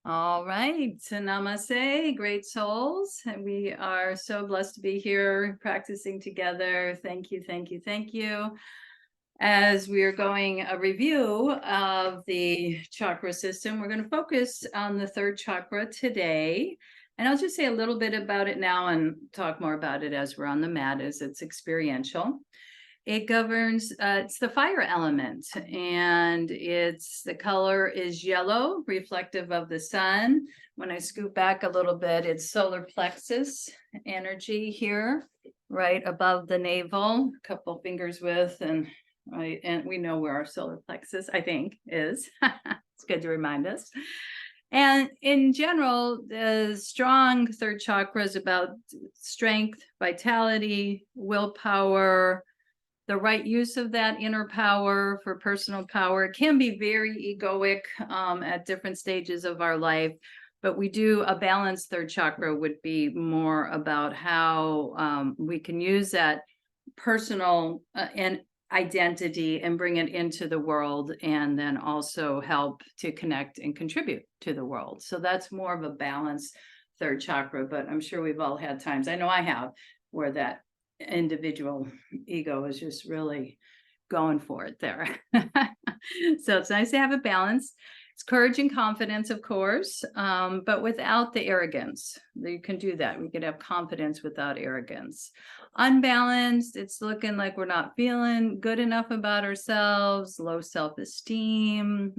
All right, so namaste, great souls. And we are so blessed to be here practicing together. Thank you, thank you, thank you. As we are going a review of the chakra system, we're going to focus on the third chakra today. And I'll just say a little bit about it now and talk more about it as we're on the mat, as it's experiential. It governs, it's the fire element, and the color is yellow, reflective of the sun. When I scoot back a little bit, it's solar plexus energy here, right above the navel, a couple fingers width, and right, and we know where our solar plexus, I think, is. It's good to remind us. And in general, the strong third chakra is about strength, vitality, willpower, the right use of that inner power for personal power. It can be very egoic at different stages of our life, but a balanced third chakra would be more about how we can use that personal and identity and bring it into the world, and then also help to connect and contribute to the world. So that's more of a balanced third chakra, but I'm sure we've all had times, I know I have, where that individual ego is just really going for it there. So it's nice to have a balance. It's courage and confidence, of course, but without the arrogance. You can do that. We could have confidence without arrogance. Unbalanced, it's looking like we're not feeling good enough about ourselves, low self-esteem,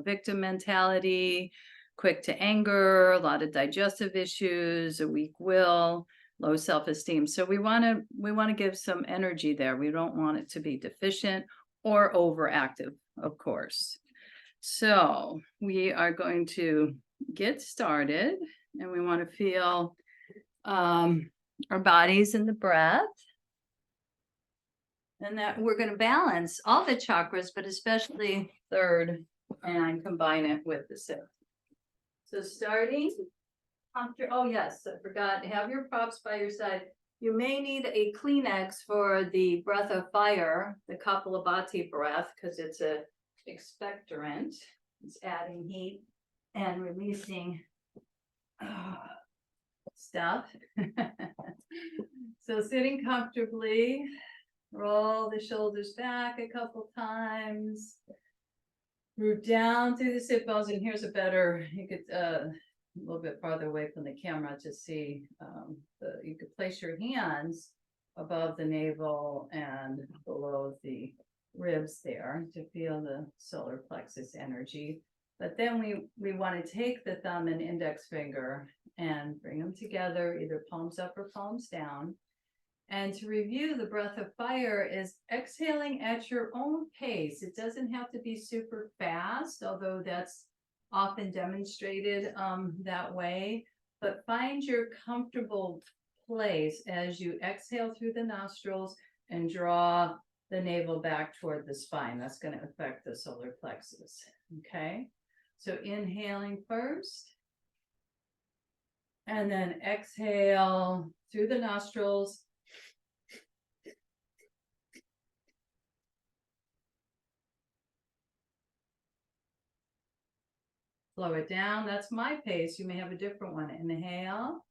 victim mentality, quick to anger, a lot of digestive issues, a weak will, low self-esteem. So we want to give some energy there. We don't want it to be deficient or overactive, of course. So we are going to get started, and we want to feel our bodies in the breath, and that we're going to balance all the chakras, but especially third, and combine it with the sixth. So starting. Oh yes, I forgot, have your props by your side. You may need a Kleenex for the breath of fire, the Kapalabhati breath, because it's a expectorant. It's adding heat and releasing stuff. So sitting comfortably, roll the shoulders back a couple times, root down through the sit bones, and here's a better, you could a little bit farther away from the camera to see, you could place your hands above the navel and below the ribs there to feel the solar plexus energy. But then we want to take the thumb and index finger and bring them together, either palms up or palms down. And to review, the breath of fire is exhaling at your own pace. It doesn't have to be super fast, although that's often demonstrated that way. But find your comfortable place as you exhale through the nostrils and draw the navel back toward the spine. That's going to affect the solar plexus. Okay, so inhaling first, and then exhale through the nostrils. Slow it down. That's my pace. You may have a different one. Inhale.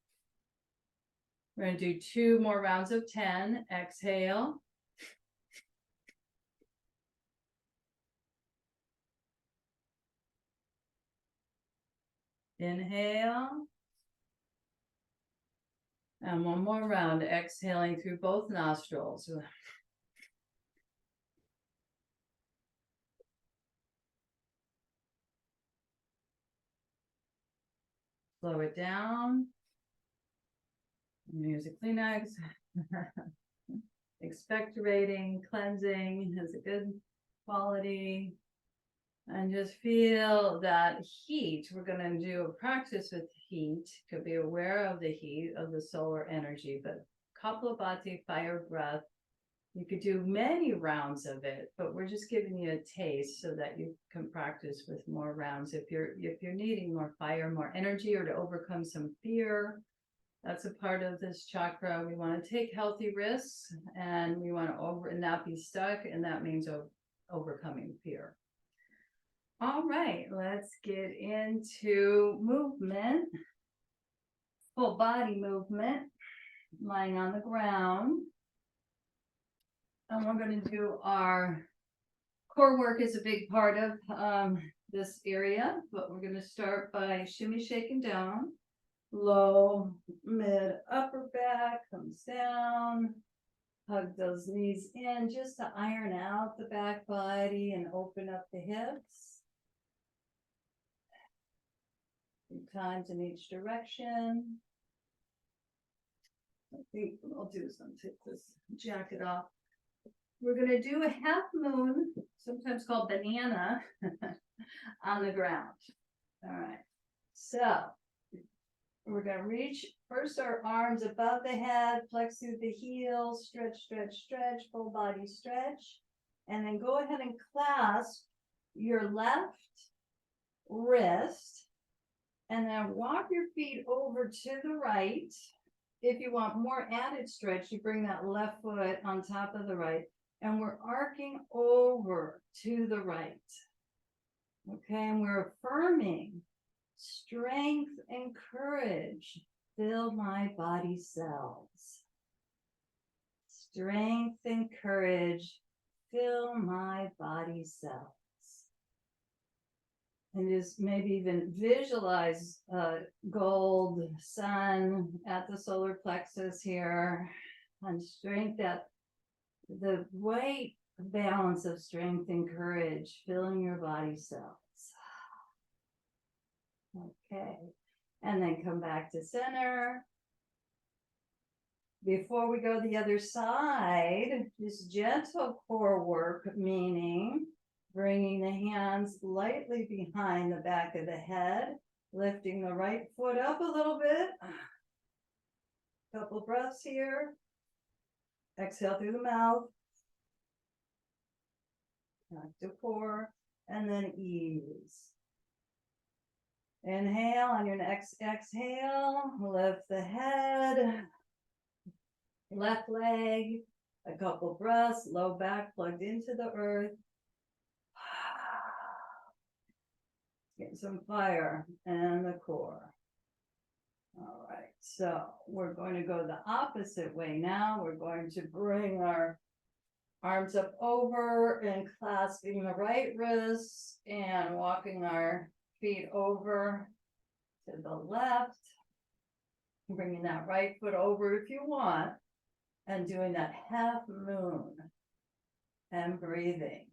We're going to do 2 more rounds of 10. Exhale. Inhale. And 1 more round, exhaling through both nostrils. Slow it down. Use a Kleenex. Expectorating, cleansing has a good quality. And just feel that heat. We're going to do a practice with heat. Could be aware of the heat of the solar energy, but Kapalabhati fire breath, you could do many rounds of it, but we're just giving you a taste so that you can practice with more rounds. If you're needing more fire, more energy, or to overcome some fear, that's a part of this chakra. We want to take healthy risks, and we want to not be stuck, and that means overcoming fear. All right, let's get into movement. Full body movement, lying on the ground. And we're going to do our core work is a big part of this area, but we're going to start by shimmy, shaking down. Low, mid, upper back comes down. Hug those knees in just to iron out the back body and open up the hips. 2 times in each direction. I think what I'll do is I'll take this jacket off. We're going to do a half moon, sometimes called banana, on the ground. All right. So we're going to reach first our arms above the head, flex through the heels, stretch, stretch, stretch, full body stretch. And then go ahead and clasp your left wrist. And then walk your feet over to the right. If you want more added stretch, you bring that left foot on top of the right. And we're arcing over to the right. Okay, and we're affirming strength and courage fill my body cells. Strength and courage fill my body cells. And just maybe even visualize gold sun at the solar plexus here, and strength, that the right balance of strength and courage filling your body cells. Okay, and then come back to center. Before we go the other side, just gentle core work, meaning bringing the hands lightly behind the back of the head, lifting the right foot up a little bit. Couple breaths here. Exhale through the mouth. Back to core, and then ease. Inhale, on your next exhale, lift the head, left leg, a couple breaths, low back plugged into the earth. Get some fire in the core. All right, so we're going to go the opposite way now. We're going to bring our arms up over and clasping the right wrist and walking our feet over to the left. Bringing that right foot over if you want, and doing that half moon and breathing.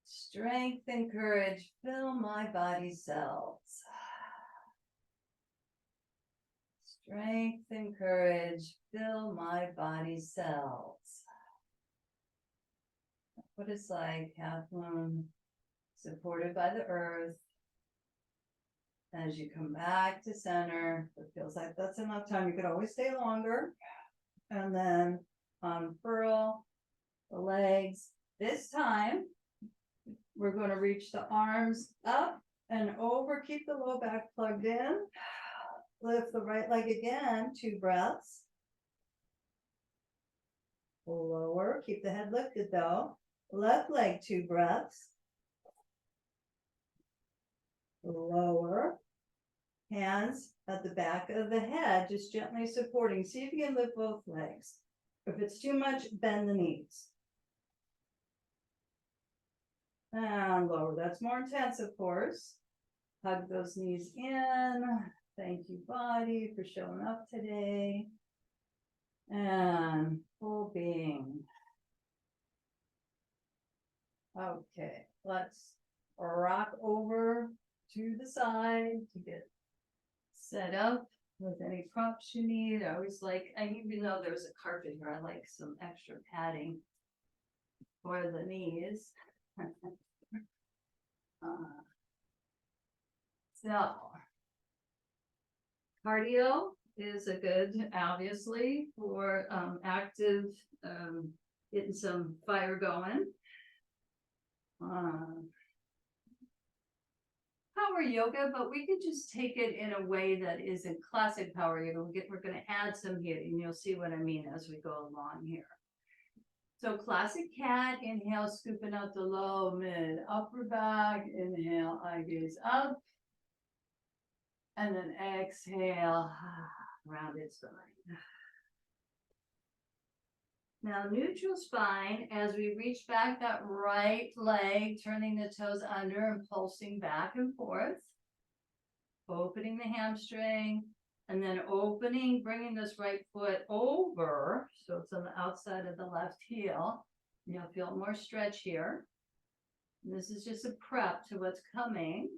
Strength and courage fill my body cells. Strength and courage fill my body cells. What it's like, half moon, supported by the earth. As you come back to center, it feels like that's enough time. You could always stay longer. And then unfurl the legs. This time, we're going to reach the arms up and over. Keep the low back plugged in. Lift the right leg again, 2 breaths. Lower, keep the head lifted though. Left leg, 2 breaths. Lower. Hands at the back of the head, just gently supporting. See if you can lift both legs. If it's too much, bend the knees. And lower. That's more intense, of course. Hug those knees in. Thank you, body, for showing up today. And full being. Okay, let's rock over to the side to get set up with any props you need. I always like, and even though there's a carpet here, I like some extra padding for the knees. So, cardio is a good, obviously, for active, getting some fire going. Power yoga, but we could just take it in a way that isn't classic power yoga. We're going to add some here, and you'll see what I mean as we go along here. So classic cat, inhale, scooping out the low, mid, upper back. Inhale, eye gaze up. And then exhale, rounded spine. Now neutral spine as we reach back that right leg, turning the toes under and pulsing back and forth. Opening the hamstring and then opening, bringing this right foot over. So it's on the outside of the left heel. You'll feel more stretch here. And this is just a prep to what's coming.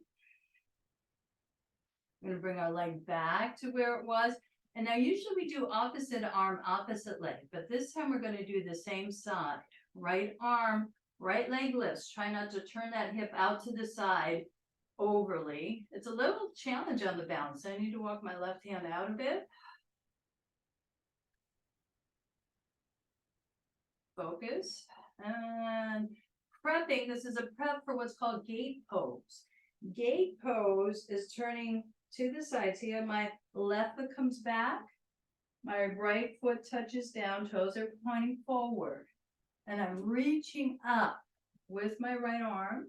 We're going to bring our leg back to where it was. And now usually we do opposite arm, opposite leg, but this time we're going to do the same side. Right arm, right leg lifts. Try not to turn that hip out to the side overly. It's a little challenge on the balance. I need to walk my left hand out a bit. Focus. And prepping, this is a prep for what's called gate pose. Gate pose is turning to the side. See how my left foot comes back? My right foot touches down, toes are pointing forward. And I'm reaching up with my right arm,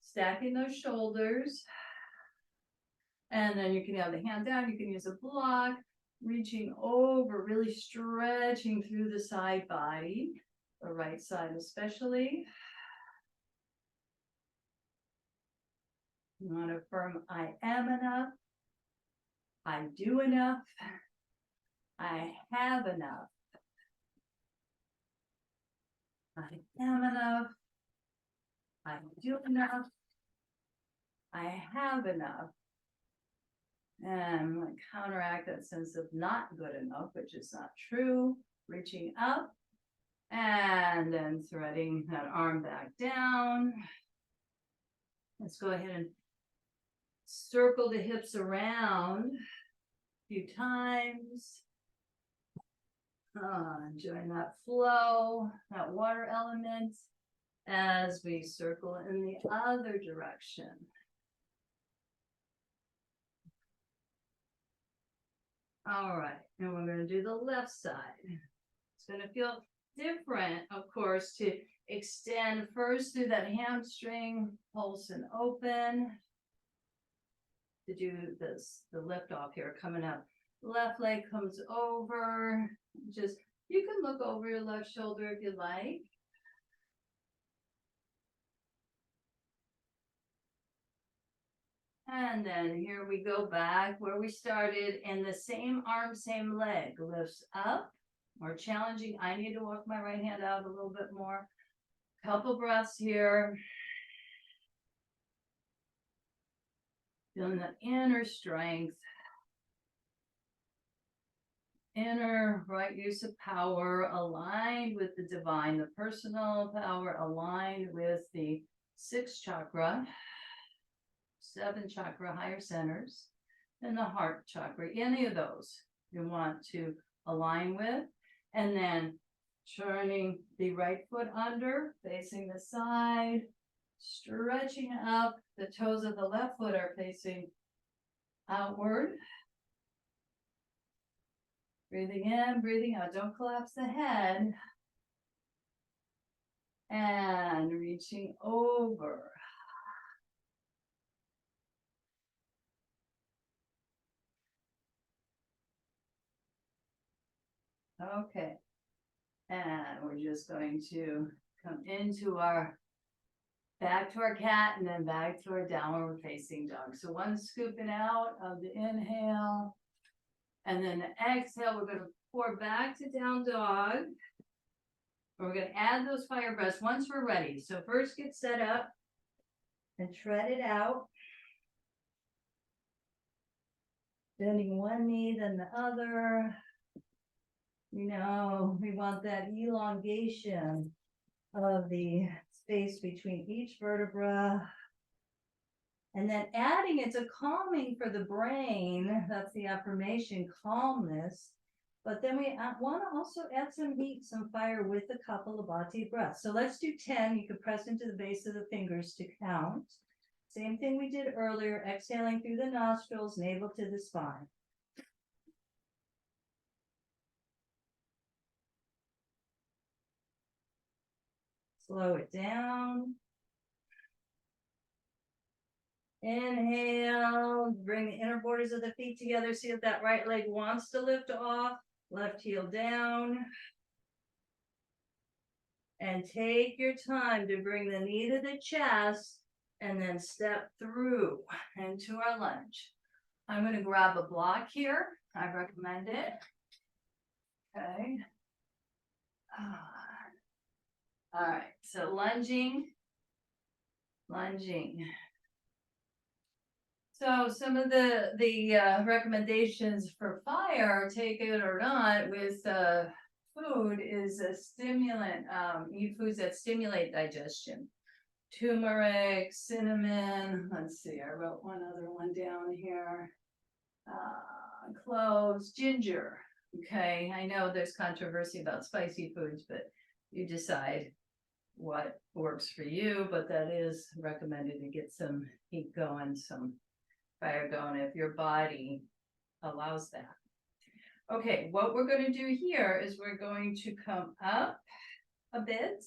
stacking those shoulders. And then you can have the hand down, you can use a block, reaching over, really stretching through the side body, the right side especially. You want to affirm, I am enough, I do enough, I have enough, I am enough, I do enough, I have enough. And counteract that sense of not good enough, which is not true. Reaching up and then threading that arm back down. Let's go ahead and circle the hips around a few times. Enjoying that flow, that water element as we circle in the other direction. All right, and we're going to do the left side. It's going to feel different, of course, to extend first through that hamstring, pulse and open. To do this, the lift off here, coming up. Left leg comes over. Just, you can look over your left shoulder if you like. And then here we go back where we started, and the same arm, same leg lifts up. More challenging. I need to walk my right hand out a little bit more. Couple breaths here. Feeling the inner strength. Inner right use of power aligned with the divine, the personal power aligned with the 6th chakra. 7 chakra higher centers, and the heart chakra, any of those you want to align with. And then turning the right foot under, facing the side, stretching up. The toes of the left foot are facing outward. Breathing in, breathing out. Don't collapse the head. And reaching over. Okay, and we're just going to come into our, back to our cat and then back to our downward facing dog. So one scooping out of the inhale, and then the exhale, we're going to pour back to down dog. We're going to add those fire breaths once we're ready. So first get set up and tread it out. Bending one knee, then the other. You know, we want that elongation of the space between each vertebra. And then adding, it's a calming for the brain. That's the affirmation, calmness. But then we want to also add some heat, some fire with a couple of Kapalabhati breaths. So let's do 10. You can press into the base of the fingers to count. Same thing we did earlier, exhaling through the nostrils, navel to the spine. Slow it down. Inhale, bring the inner borders of the feet together. See if that right leg wants to lift off. Left heel down. And take your time to bring the knee to the chest and then step through into our lunge. I'm going to grab a block here. I recommend it. Okay. All right. So lunging. So some of the recommendations for fire, take it or not, with food is a stimulant. Eat foods that stimulate digestion. Turmeric, cinnamon. Let's see, I wrote one other one down here. Cloves, ginger. Okay, I know there's controversy about spicy foods, but you decide what works for you. But that is recommended to get some heat going, some fire going, if your body allows that. Okay, what we're going to do here is we're going to come up a bit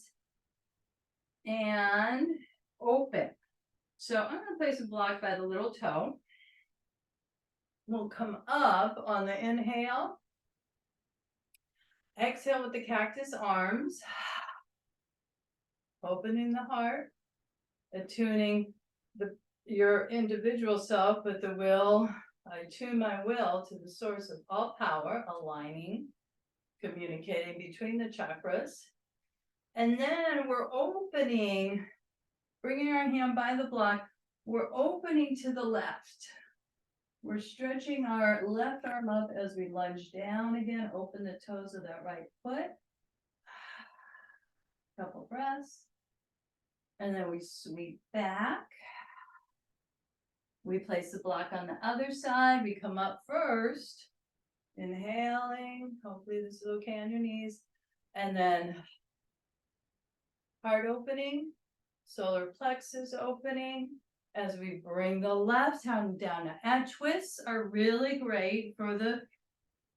and open. So I'm going to place a block by the little toe. We'll come up on the inhale. Exhale with the cactus arms. Opening the heart. Attuning your individual self with the will. I tune my will to the source of all power, aligning, communicating between the chakras. And then we're opening, bringing our hand by the block, we're opening to the left. We're stretching our left arm up as we lunge down again, open the toes of that right foot. Couple breaths. And then we sweep back. We place the block on the other side. We come up first, inhaling. Hopefully this is okay on your knees. And then heart opening, solar plexus opening. As we bring the left hand down. And twists are really great for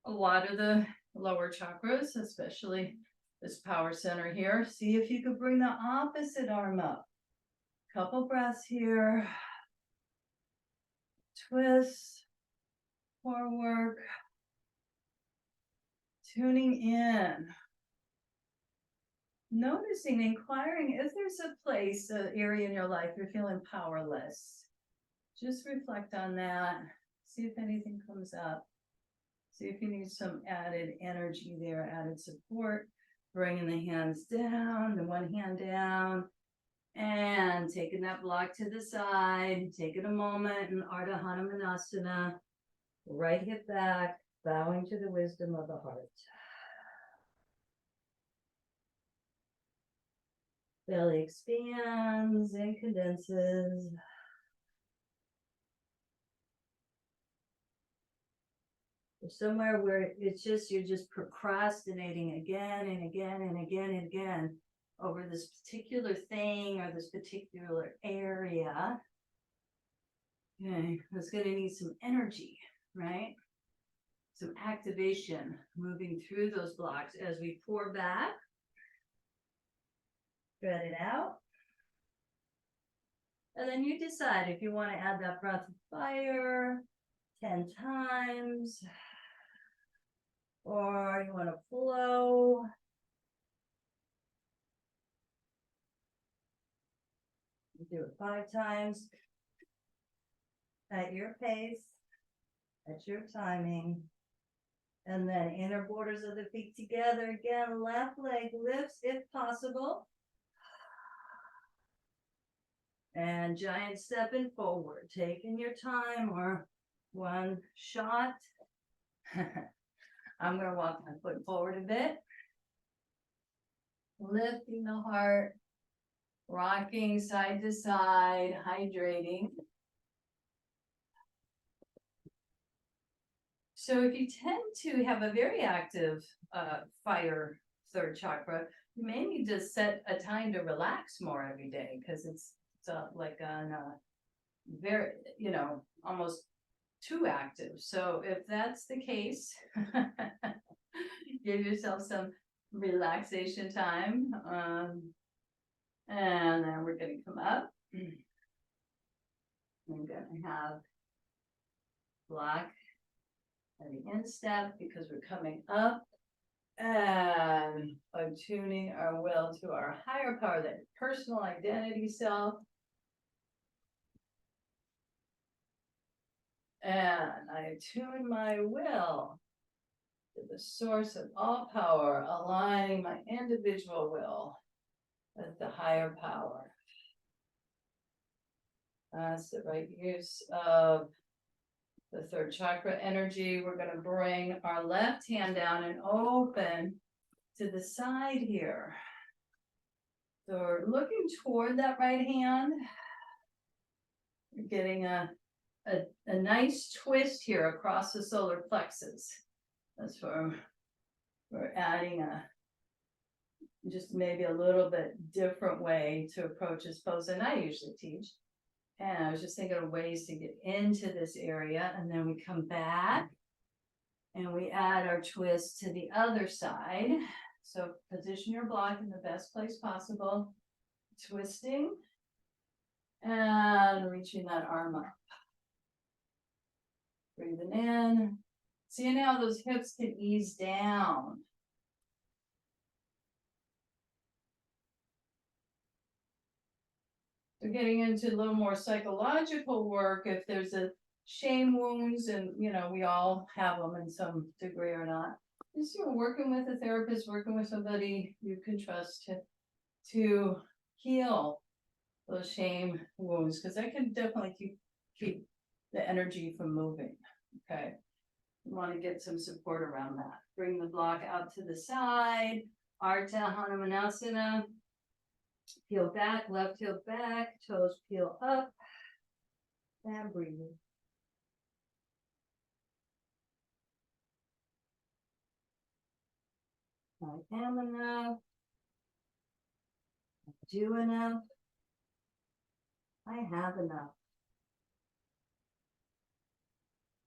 a lot of the lower chakras, especially this power center here. See if you could bring the opposite arm up. Couple breaths here. Twist, forward, tuning in, noticing, inquiring if there's a place, an area in your life you're feeling powerless. Just reflect on that. See if anything comes up. See if you need some added energy there, added support. Bringing the hands down, the one hand down. And taking that block to the side, taking a moment in Ardha Hanumanasana, right hip back, bowing to the wisdom of the heart. Belly expands and condenses. Somewhere where it's just, you're just procrastinating again and again and again and again over this particular thing or this particular area. Okay, it's going to need some energy, right? Some activation moving through those blocks as we pour back. Spread it out. And then you decide if you want to add that breath of fire 10 times, or you want to flow. Do it 5 times at your pace, at your timing. And then inner borders of the feet together. Again, left leg lifts if possible. And giant stepping forward, taking your time or one shot. I'm going to walk my foot forward a bit. Lifting the heart. Rocking side to side, hydrating. So if you tend to have a very active fire third chakra, you may need to set a time to relax more every day because it's like on very, almost too active. So if that's the case, give yourself some relaxation time. And then we're going to come up. I'm going to have block at the instep because we're coming up and attuning our will to our higher power, that personal identity self. And I attune my will to the source of all power, aligning my individual will with the higher power. That's the right use of the third chakra energy. We're going to bring our left hand down and open to the side here. So we're looking toward that right hand. We're getting a nice twist here across the solar plexus. That's where we're adding just maybe a little bit different way to approach this pose than I usually teach. And I was just thinking of ways to get into this area, and then we come back and we add our twist to the other side. So position your block in the best place possible, twisting and reaching that arm up. Breathing in, seeing how those hips can ease down. We're getting into a little more psychological work. If there's a shame wounds, and we all have them in some degree or not, just working with a therapist, working with somebody you can trust to heal those shame wounds, because that can definitely keep the energy from moving. Okay, you want to get some support around that. Bring the block out to the side, Ardha Hanumanasana. Peel back, left heel back, toes peel up, and breathe. I am enough. I do enough. I have enough.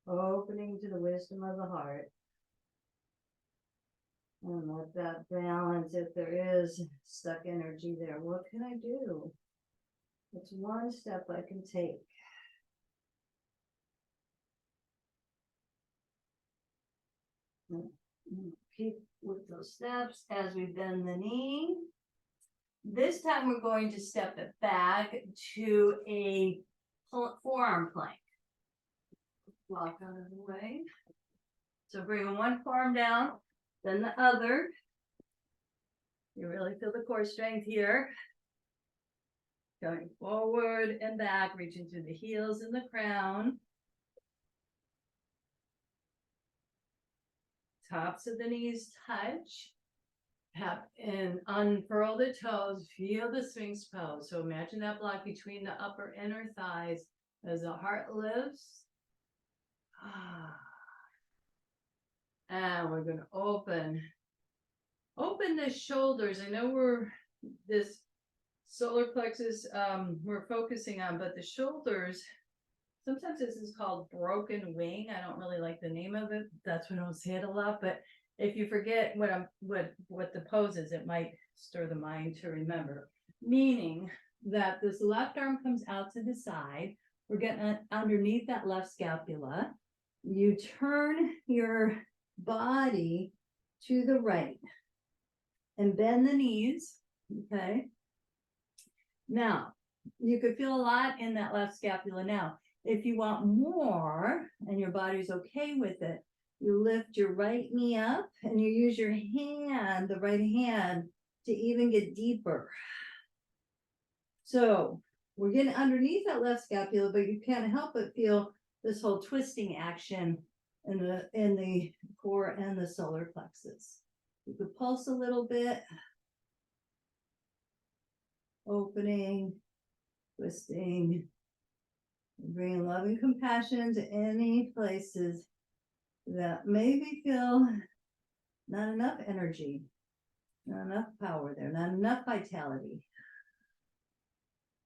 Opening to the wisdom of the heart. And let that balance, if there is stuck energy there, what can I do? It's one step I can take. Keep with those steps as we bend the knee. This time we're going to step it back to a forearm plank. Block out of the way. So bringing one forearm down, then the other. You really feel the core strength here. Going forward and back, reaching through the heels and the crown. Tops of the knees touch. And unfurl the toes. Feel the Sphinx pose. So imagine that block between the upper inner thighs as the heart lifts. And we're going to open the shoulders. I know this solar plexus we're focusing on, but the shoulders, sometimes this is called broken wing. I don't really like the name of it. That's why I don't say it a lot. But if you forget what the pose is, it might stir the mind to remember. Meaning that this left arm comes out to the side. We're getting underneath that left scapula. You turn your body to the right and bend the knees. Okay. Now, you could feel a lot in that left scapula. Now, if you want more and your body's okay with it, you lift your right knee up and you use your hand, the right hand, to even get deeper. So we're getting underneath that left scapula, but you can't help but feel this whole twisting action in the core and the solar plexus. You could pulse a little bit. Opening, twisting, bringing love and compassion to any places that maybe feel not enough energy, not enough power there, not enough vitality.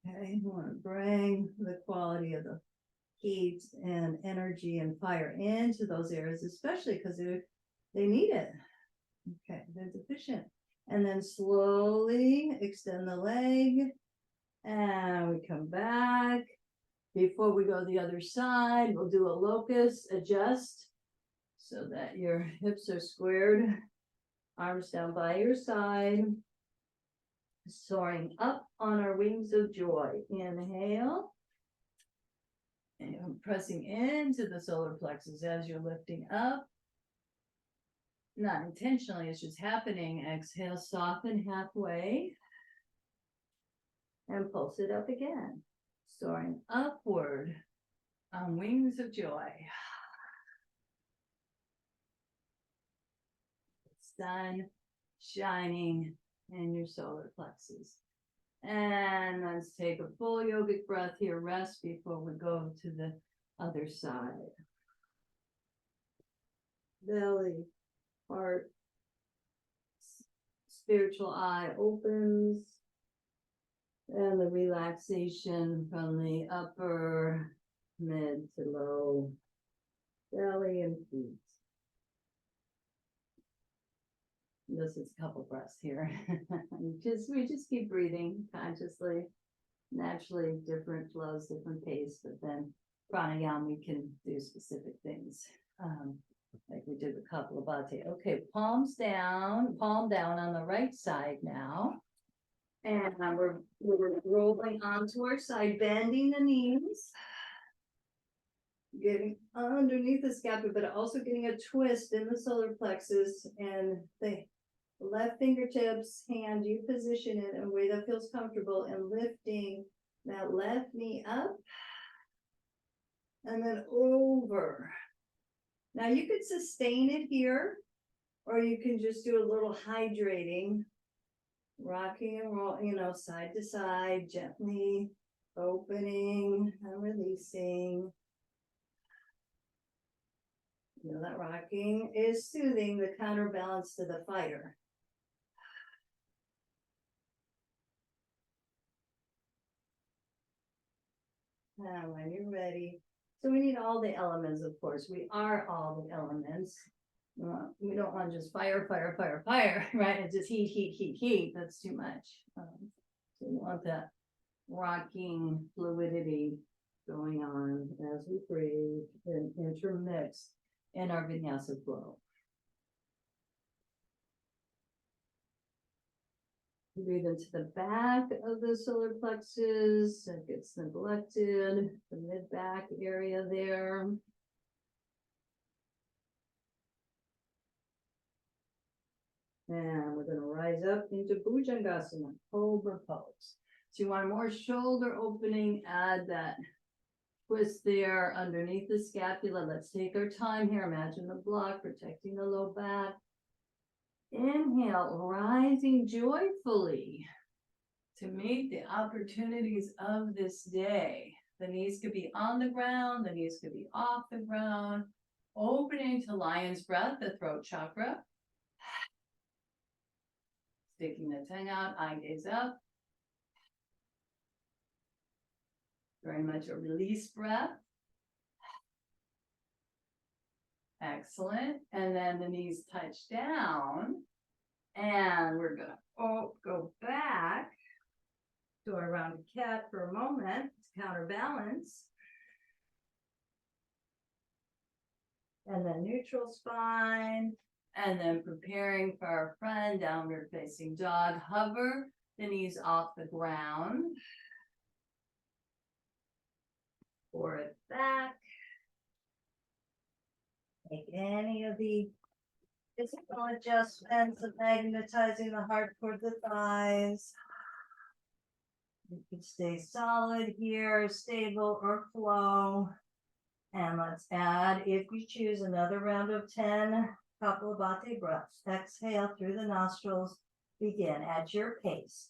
Okay, you want to bring the quality of the heat and energy and fire into those areas, especially because they need it. Okay, they're deficient. And then slowly extend the leg. And we come back. Before we go the other side, we'll do a locust adjust so that your hips are squared. Arms down by your side. Soaring up on our wings of joy. Inhale. And pressing into the solar plexus as you're lifting up. Not intentionally, it's just happening. Exhale, soften halfway. And pulse it up again. Soaring upward on wings of joy. Sun shining in your solar plexus. And let's take a full yogic breath here. Rest before we go to the other side. Belly, heart, spiritual eye opens. And the relaxation from the upper, mid to low belly and feet. This is a couple breaths here. We just keep breathing consciously, naturally, different flows, different pace, but then pranayama, we can do specific things. Like we did a couple of bhati. Okay, palm down on the right side now. And we're rolling onto our side, bending the knees. Getting underneath the scapula, but also getting a twist in the solar plexus, and the left fingertips, hand, you position it in a way that feels comfortable, and lifting that left knee up and then over. Now you could sustain it here, or you can just do a little hydrating, rocking and rolling, side to side, gently opening and releasing. That rocking is soothing the counterbalance to the fighter. Now, when you're ready. So we need all the elements, of course. We are all the elements. We don't want just fire, right? It's just heat. That's too much. So we want that rocking fluidity going on as we breathe and intermix in our vinyasa flow. Breathe into the back of the solar plexus. That gets neglected. The mid-back area there. And we're going to rise up into Bhujangasana, Cobra Pose. So you want more shoulder opening, add that twist there underneath the scapula. Let's take our time here. Imagine the block protecting the low back. Inhale, rising joyfully to meet the opportunities of this day. The knees could be on the ground, the knees could be off the ground. Opening to lion's breath, the throat chakra. Sticking the tongue out, eye gaze up. Very much a release breath. Excellent. And then the knees touch down. And we're going to go back to our rounded cat for a moment to counterbalance. And then neutral spine. And then preparing for our friend, downward facing dog. Hover the knees off the ground. Pour it back. Make any of the physical adjustments of magnetizing the heart toward the thighs. You can stay solid here, stable or flow. And let's add, if you choose, another round of 10 Kapalabhati breaths. Exhale through the nostrils. Begin at your pace.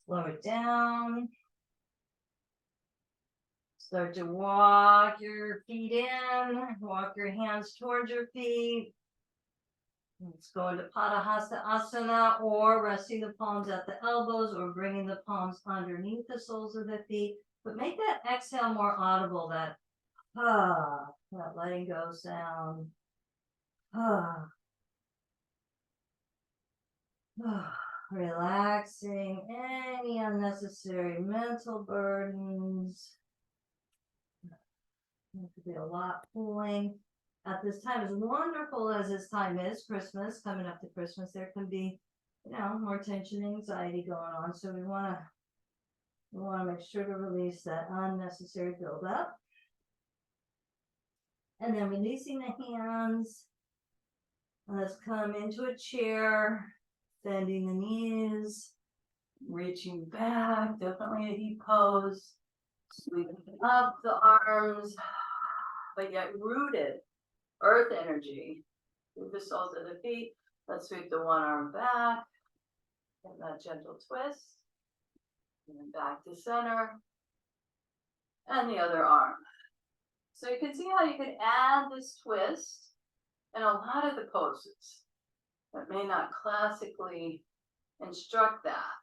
Slow it down. Start to walk your feet in. Walk your hands towards your feet. Let's go into Padahasta Asana, or resting the palms at the elbows, or bringing the palms underneath the soles of the feet. But make that exhale more audible, that letting go sound. Relaxing any unnecessary mental burdens. There could be a lot pulling at this time. As wonderful as this time is, Christmas, coming up to Christmas, there can be, more tension, anxiety going on. So we want to make sure to release that unnecessary buildup. And then releasing the hands. Let's come into a chair, bending the knees, reaching back, definitely a heat pose. Sweeping up the arms, but yet rooted, earth energy. Move the soles of the feet. Let's sweep the one arm back. And that gentle twist. And then back to center. And the other arm. So you can see how you can add this twist in a lot of the poses that may not classically instruct that.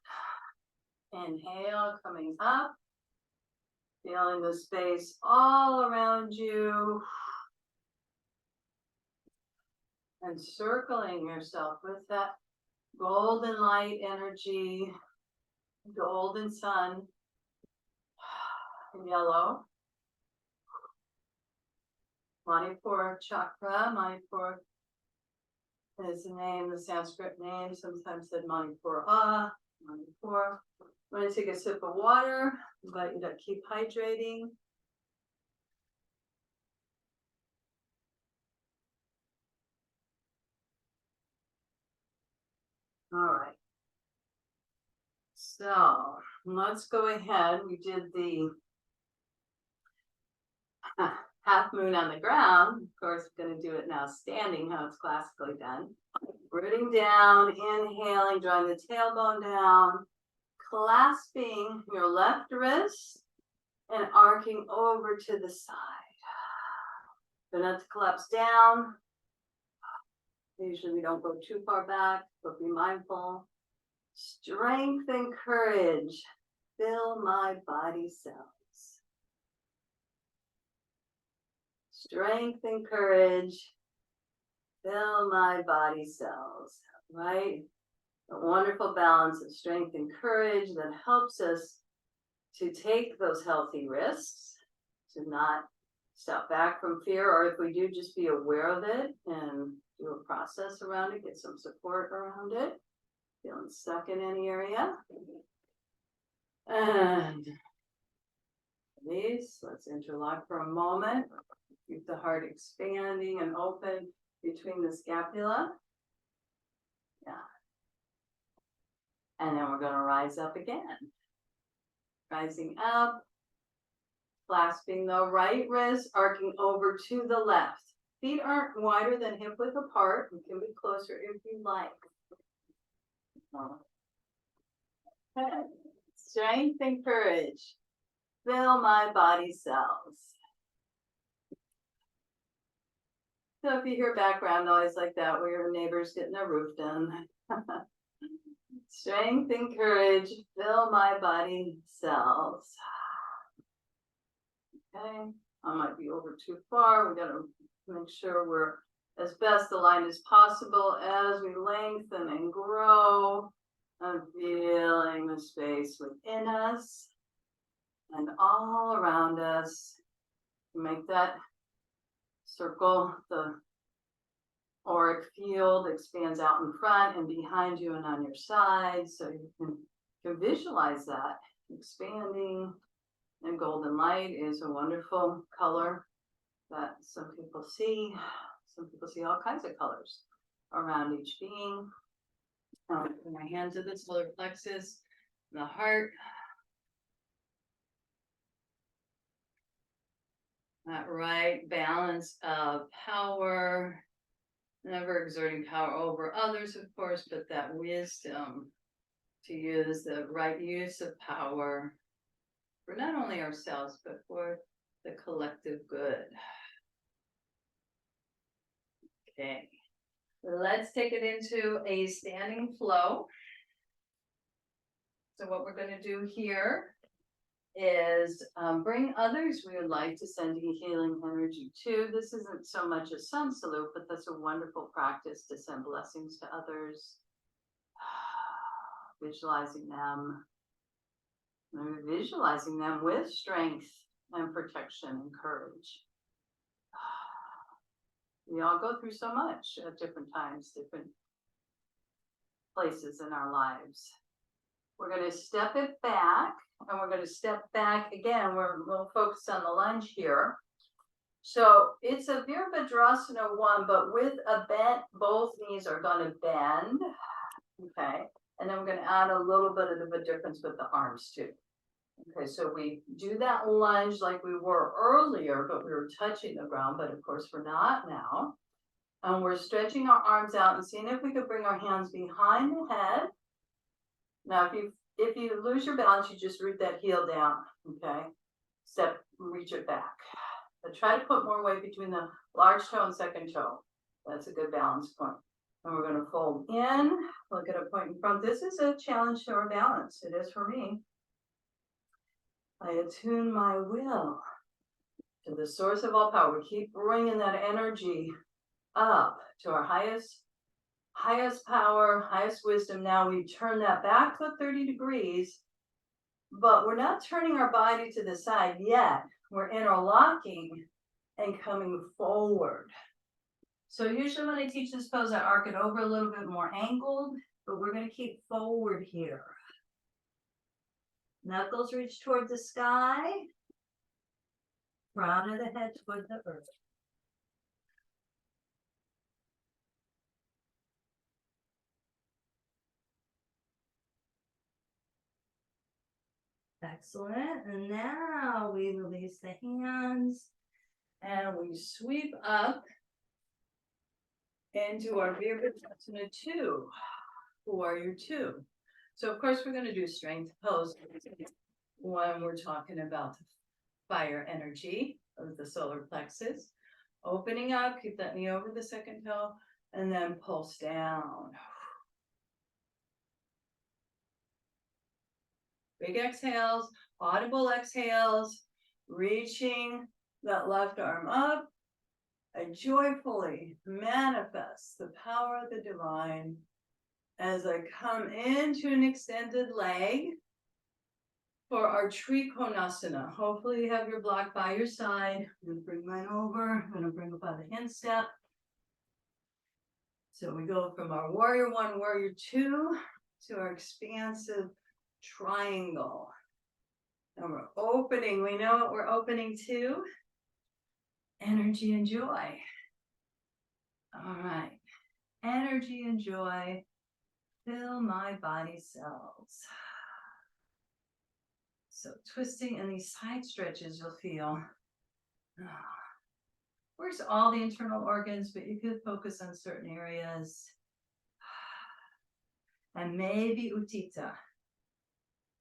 Inhale, coming up. Feeling the space all around you. And circling yourself with that golden light energy, golden sun, yellow. Manipur chakra. Manipur is the name, the Sanskrit name, sometimes said Manipur. Manipur. I'm going to take a sip of water. Invite you to keep hydrating. All right. So let's go ahead. We did the half moon on the ground. Of course, we're going to do it now standing, how it's classically done. Rooting down, inhaling, drawing the tailbone down, clasping your left wrist and arcing over to the side. Try not to collapse down. Usually we don't go too far back, but be mindful. Strength and courage fill my body cells. Strength and courage fill my body cells, right? A wonderful balance of strength and courage that helps us to take those healthy risks, to not step back from fear, or if we do, just be aware of it and do a process around it, get some support around it. Feeling stuck in any area. And release. Let's interlock for a moment. Keep the heart expanding and open between the scapula. Yeah. And then we're going to rise up again. Rising up. Clasping the right wrist, arcing over to the left. Feet aren't wider than hip width apart. You can be closer if you like. Strength and courage fill my body cells. So if you hear background noise like that where your neighbor's getting their roof done, strength and courage fill my body cells. Okay, I might be over too far. We got to make sure we're as best aligned as possible as we lengthen and grow. And feeling the space within us and all around us. Make that circle, the auric field expands out in front and behind you and on your side, so you can visualize that expanding. And golden light is a wonderful color that some people see. Some people see all kinds of colors around each being. Put my hand to the solar plexus, the heart. That right balance of power, never exerting power over others, of course, but that wisdom to use the right use of power for not only ourselves, but for the collective good. Okay. Let's take it into a standing flow. So what we're going to do here is bring others we would like to send healing energy to. This isn't so much a sun salute, but that's a wonderful practice to send blessings to others. Visualizing them, with strength and protection and courage. We all go through so much at different times, different places in our lives. We're going to step it back, and we're going to step back again. We'll focus on the lunge here. So it's a Virabhadrasana 1, but with a bent, both knees are going to bend. Okay. And then we're going to add a little bit of a difference with the arms too. Okay, so we do that lunge like we were earlier, but we were touching the ground, but of course we're not now. And we're stretching our arms out and seeing if we could bring our hands behind the head. Now, if you lose your balance, you just root that heel down, okay? Reach it back. But try to put more weight between the large toe and second toe. That's a good balance point. And we're going to fold in, look at a point in front. This is a challenge to our balance. It is for me. I attune my will to the source of all power. We keep bringing that energy up to our highest power, highest wisdom. Now we turn that back to 30 degrees, but we're not turning our body to the side yet. We're interlocking and coming forward. So usually when I teach this pose, I arc it over a little bit more angled, but we're going to keep forward here. Knuckles reach toward the sky. Crown of the head toward the earth. Excellent. And now we release the hands and we sweep up into our Virabhadrasana 2, Warrior 2. So of course we're going to do strength pose when we're talking about the fire energy of the solar plexus. Opening up, keep that knee over the second toe, and then pulse down. Big exhales, audible exhales, reaching that left arm up. I joyfully manifest the power of the divine as I come into an extended leg for our Trikonasana. Hopefully you have your block by your side. I'm going to bring mine over. I'm going to bring up by the instep. So we go from our Warrior 1, Warrior 2 to our expansive triangle. And we're opening. We know what we're opening to. Energy and joy. All right. Energy and joy fill my body cells. So twisting and these side stretches you'll feel. Works all the internal organs, but you could focus on certain areas. And maybe Utthita.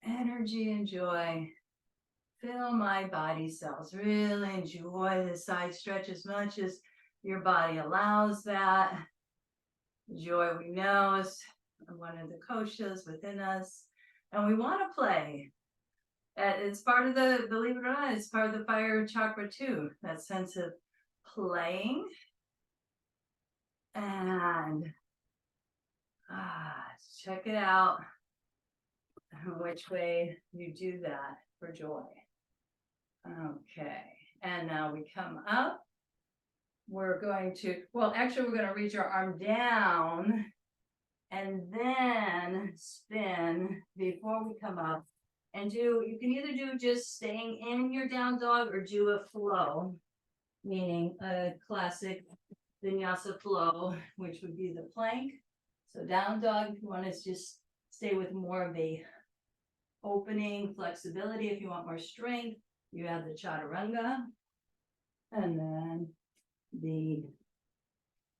Energy and joy. Fill my body cells. Really enjoy the side stretch as much as your body allows that. Joy we know is one of the koshas within us. And we want to play. It's part of the, believe it or not, it's part of the fire chakra too. That sense of playing. And check it out. Which way you do that for joy. Okay, and now we come up. We're going to, well, actually, we're going to reach our arm down and then spin before we come up. And you can either do just staying in your down dog or do a flow, meaning a classic vinyasa flow, which would be the plank. So down dog, if you want to just stay with more of a opening flexibility. If you want more strength, you have the chaturanga, and then the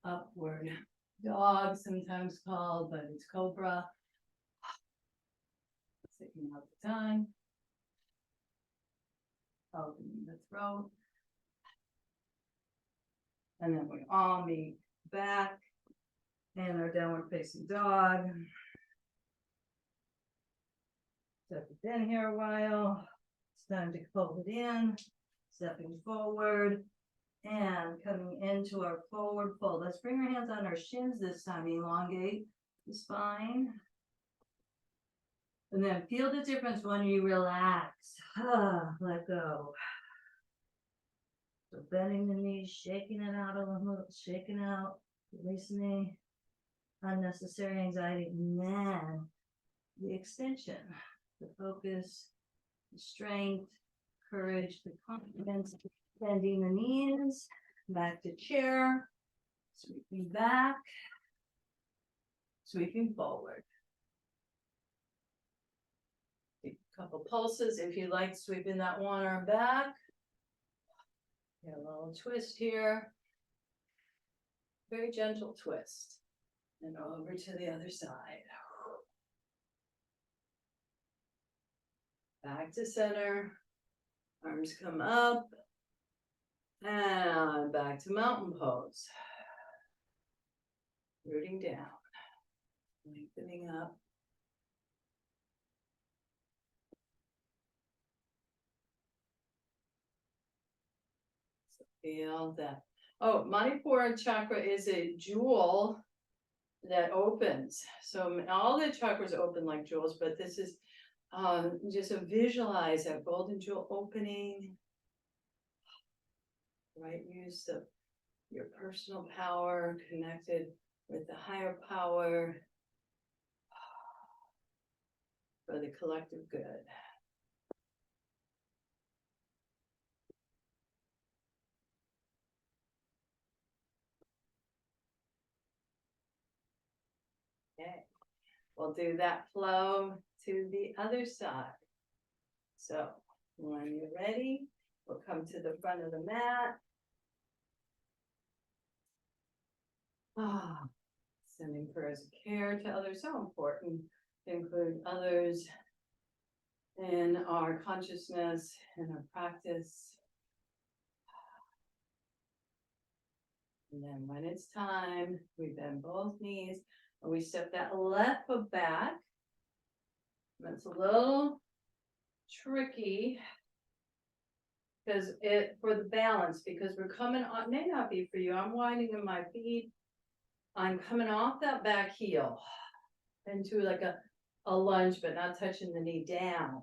upward dog, sometimes called, but it's cobra. Taking out the tongue, opening the throat, and then we all meet back in our downward facing dog. Tuck it in here a while. It's time to fold it in, stepping forward and coming into our forward fold. Let's bring our hands on our shins this time, elongate the spine. And then feel the difference when you relax. Let go. So bending the knees, shaking it out a little, shaking out, releasing the unnecessary anxiety. And then the extension, the focus, the strength, courage, the confidence, bending the knees, back to chair, sweeping back, sweeping forward. Take a couple pulses if you like, sweeping that one arm back. Get a little twist here. Very gentle twist. And over to the other side. Back to center. Arms come up. And back to mountain pose. Rooting down. Lengthening up. So feel that. Oh, Manipura chakra is a jewel that opens. So all the chakras open like jewels, but this is just a visualize that golden jewel opening. Right use of your personal power connected with the higher power for the collective good. Okay, we'll do that flow to the other side. So when you're ready, we'll come to the front of the mat. Sending prayers of care to others, so important to include others in our consciousness, in our practice. And then when it's time, we bend both knees and we step that left foot back. That's a little tricky because for the balance, because we're coming on, may not be for you. I'm winding in my feet. I'm coming off that back heel into like a lunge, but not touching the knee down.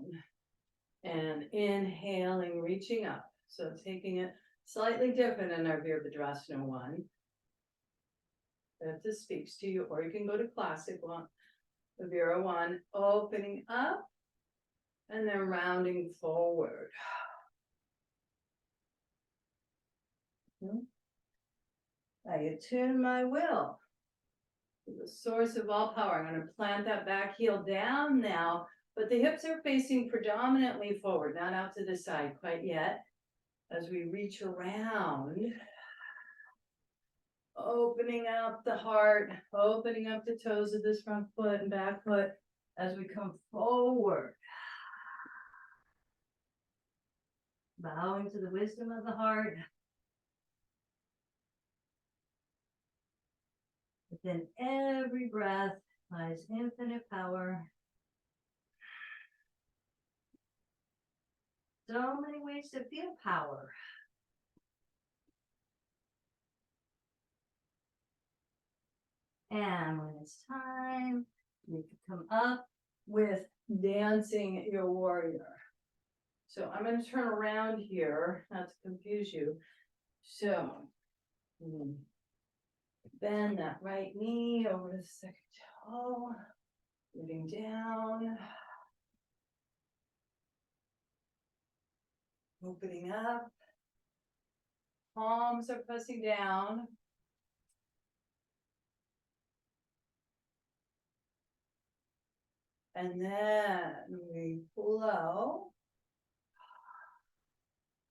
And inhaling, reaching up. So taking it slightly different in our Virabhadrasana one. If this speaks to you, or you can go to classic one, the Vira one, opening up and then rounding forward. I attune my will to the source of all power. I'm going to plant that back heel down now, but the hips are facing predominantly forward, not out to the side quite yet. As we reach around, opening up the heart, opening up the toes of this front foot and back foot as we come forward. Bowing to the wisdom of the heart. Within every breath lies infinite power. So many ways to feel power. And when it's time, you can come up with dancing your warrior. So I'm going to turn around here, not to confuse you. So bend that right knee over the second toe, rooting down, opening up, palms are pressing down. And then we flow.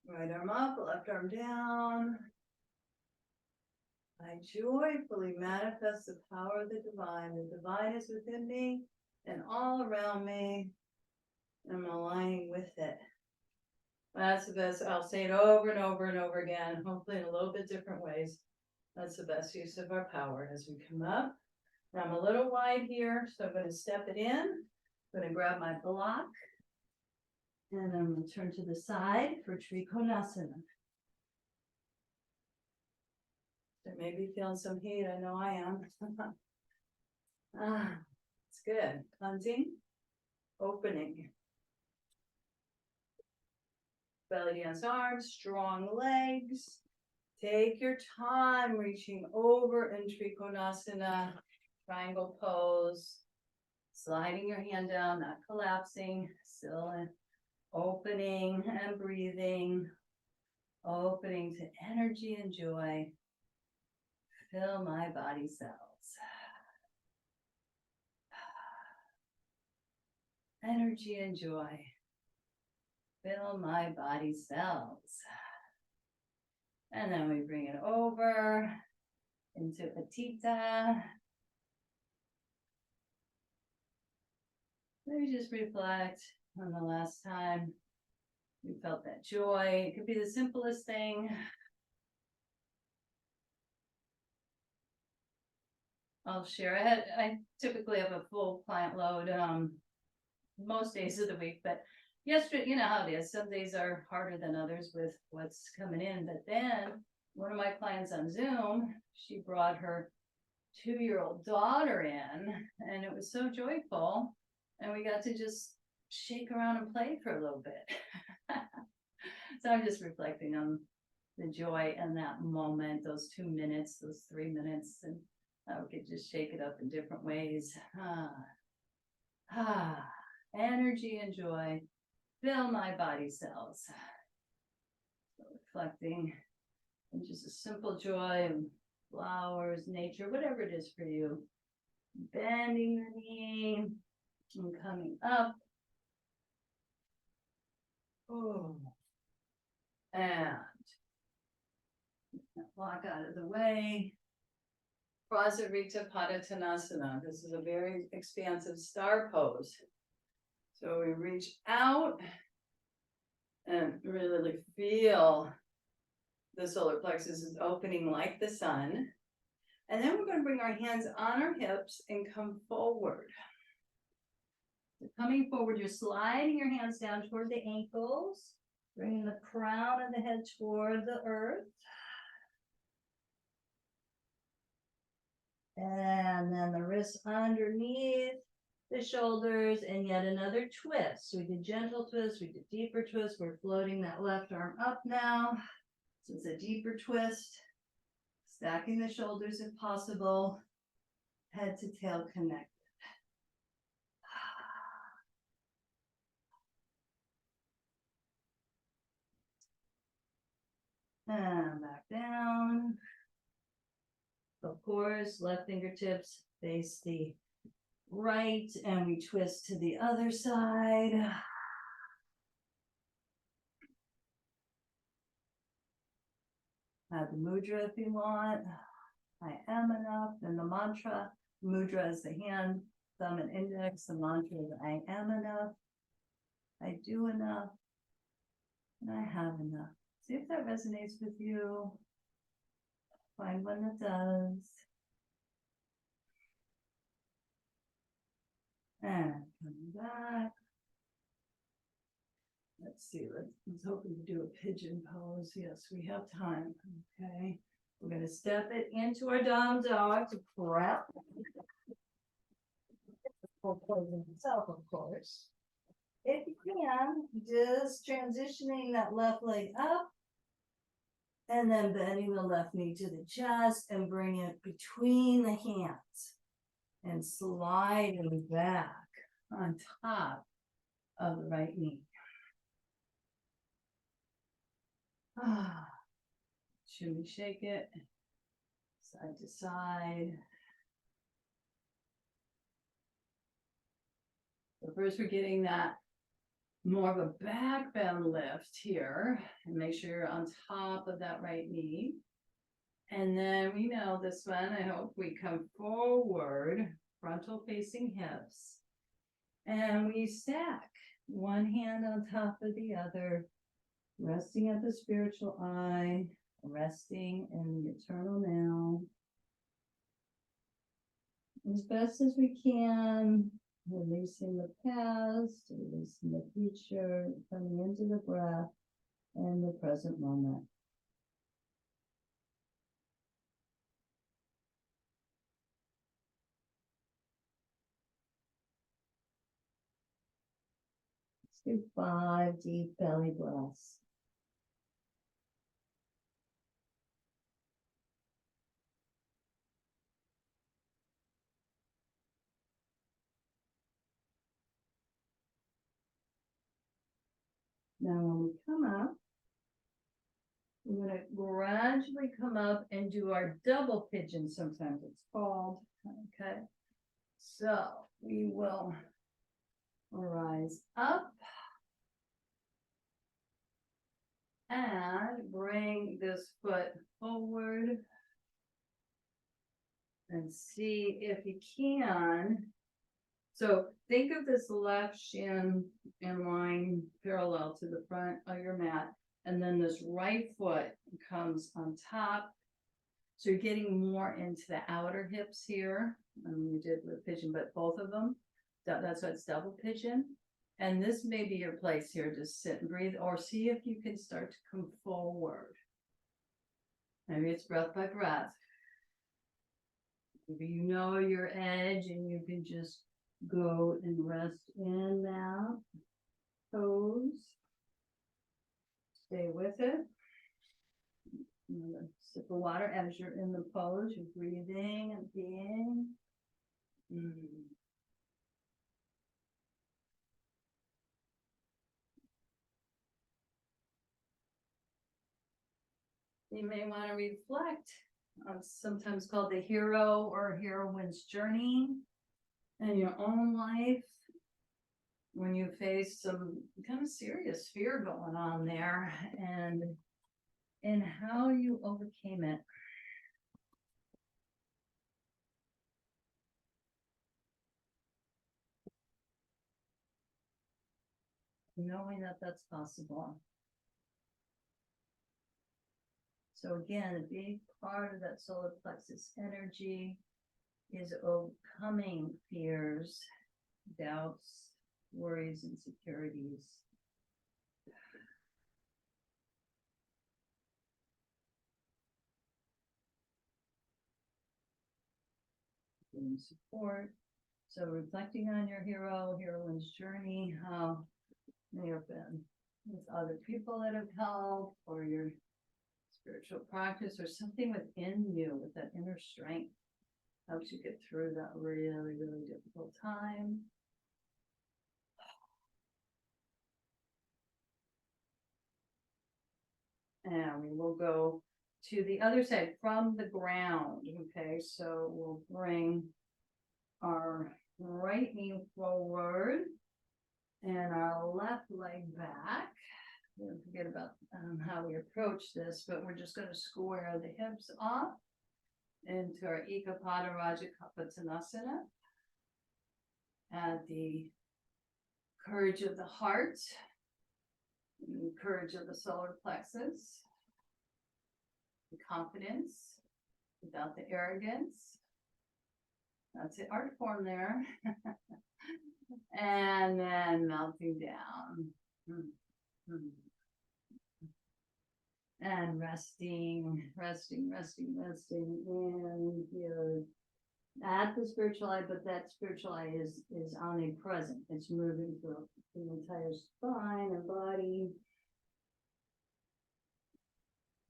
Right arm up, left arm down. I joyfully manifest the power of the divine. The divine is within me and all around me. I'm aligning with it. That's the best. I'll say it over and over and over again, hopefully in a little bit different ways. That's the best use of our power as we come up. Now I'm a little wide here, so I'm going to step it in. I'm going to grab my block. And then we'll turn to the side for Trikonasana. There may be feeling some heat. I know I am. It's good. Cleansing, opening. Belly dance arms, strong legs. Take your time reaching over in Trikonasana, triangle pose. Sliding your hand down, not collapsing, still opening and breathing. Opening to energy and joy. Fill my body cells. Energy and joy. Fill my body cells. And then we bring it over into Atita. Maybe just reflect on the last time you felt that joy. It could be the simplest thing. I'll share. I typically have a full client load most days of the week, but yesterday, you know how it is. Some days are harder than others with what's coming in. But then one of my clients on Zoom, she brought her 2-year-old daughter in, and it was so joyful. And we got to just shake around and play for a little bit. So I'm just reflecting on the joy in that moment, those 2 minutes, those 3 minutes, and we could just shake it up in different ways. Energy and joy fill my body cells. So reflecting on just a simple joy of flowers, nature, whatever it is for you. Bending the knee and coming up. Oh. And walk out of the way. Prasarita Padottanasana. This is a very expansive star pose. So we reach out and really feel the solar plexus is opening like the sun. And then we're going to bring our hands on our hips and come forward. So coming forward, you're sliding your hands down toward the ankles, bringing the crown of the head toward the earth. And then the wrists underneath the shoulders, and yet another twist. So we did gentle twist, we did deeper twist. We're floating that left arm up now. So it's a deeper twist. Stacking the shoulders if possible. Head to tail connected. And back down. Of course, left fingertips face the right, and we twist to the other side. Add the mudra if you want. I am enough. And the mantra, mudra is the hand, thumb, and index. The mantra is I am enough. I do enough. And I have enough. See if that resonates with you. Find one that does. And coming back. Let's see, let's hoping to do a pigeon pose. Yes, we have time. Okay. We're going to step it into our down dog to prep. For posing itself, of course. If you can, just transitioning that left leg up. And then bending the left knee to the chest and bring it between the hands. And sliding back on top of the right knee. Shimmy, shake it, side to side. So first we're getting that more of a back bend lift here. And make sure you're on top of that right knee. And then we know this one, I hope we come forward, frontal facing hips. And we stack one hand on top of the other, resting at the spiritual eye, resting in the eternal now. As best as we can, Releasing the past, releasing the future, coming into the breath and the present moment. Let's do 5 deep belly breaths. Now when we come up, we're going to gradually come up and do our double pigeon, sometimes it's called. Okay, so we will rise up and bring this foot forward and see if you can. So think of this left shin in line parallel to the front of your mat, and then this right foot comes on top. So you're getting more into the outer hips here. We did with pigeon, but both of them. That's why it's double pigeon. And this may be your place here. Just sit and breathe, or see if you can start to come forward. Maybe it's breath by breath. Maybe you know your edge and you can just go and rest in that pose. Stay with it. Another sip of water as you're in the pose. You're breathing and being. You may want to reflect on sometimes called the hero or heroine's journey in your own life, when you face some kind of serious fear going on there, and how you overcame it. Knowing that that's possible. So again, a big part of that solar plexus energy is overcoming fears, doubts, worries, insecurities. Getting support. So reflecting on your heroine's journey, how may have been with other people that have helped, or your spiritual practice, or something within you with that inner strength helps you get through that really, really difficult time. And we will go to the other side from the ground. Okay, so we'll bring our right knee forward and our left leg back. Don't forget about how we approach this, but we're just going to square the hips off into our Ekapada Raja Kapatanasana. Add the courage of the heart, and the courage of the solar plexus, the confidence without the arrogance. That's the art form there. And then melting down. And resting, and you're at the spiritual eye, but that spiritual eye is omnipresent. It's moving through the entire spine and body.